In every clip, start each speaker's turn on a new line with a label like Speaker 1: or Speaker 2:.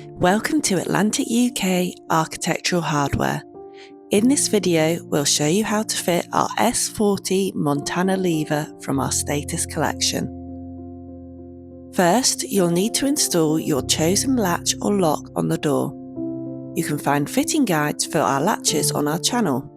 Speaker 1: Welcome to Atlantic UK Architectural Hardware. In this video, we'll show you how to fit our S40 Montana lever from our Status collection. First, you'll need to install your chosen latch or lock on the door. You can find fitting guides for our latches on our channel.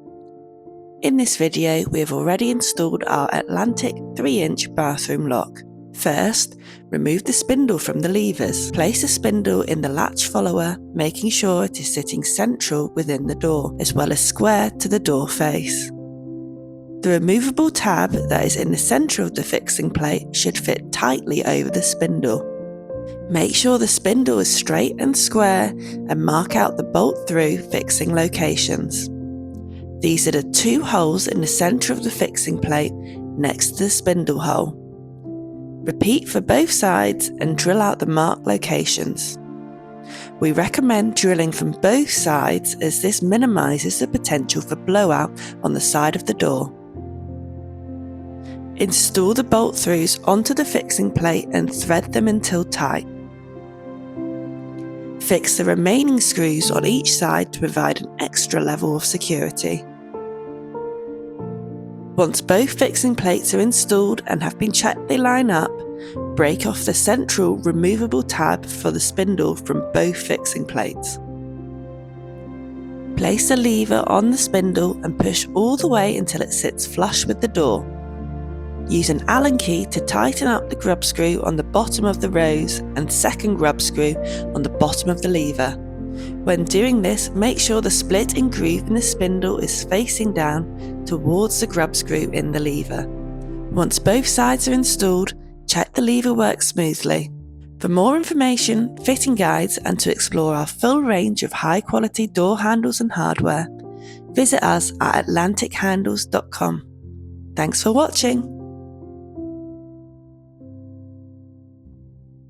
Speaker 1: In this video, we have already installed our Atlantic 3-inch bathroom lock. First, remove the spindle from the levers. Place the spindle in the latch follower, making sure it is sitting central within the door, as well as square to the door face. The removable tab that is in the centre of the fixing plate should fit tightly over the spindle. Make sure the spindle is straight and square and mark out the bolt-through fixing locations. These are the two holes in the centre of the fixing plate next to the spindle hole. Repeat for both sides and drill out the marked locations. We recommend drilling from both sides as this minimises the potential for blowout on the side of the door. Install the bolt-throughs onto the fixing plate and thread them until tight. Fix the remaining screws on each side to provide an extra level of security. Once both fixing plates are installed and have been checked they line up, break off the central removable tab for the spindle from both fixing plates. Place the lever on the spindle and push all the way until it sits flush with the door. Use an Allen key to tighten up the grub screw on the bottom of the rose and second grub screw on the bottom of the lever. When doing this, make sure the split and groove in the spindle is facing down towards the grub screw in the lever. Once both sides are installed, check the lever works smoothly. For more information, fitting guides, and to explore our full range of high-quality door handles and hardware, visit us at atlantichandles.com. Thanks for watching.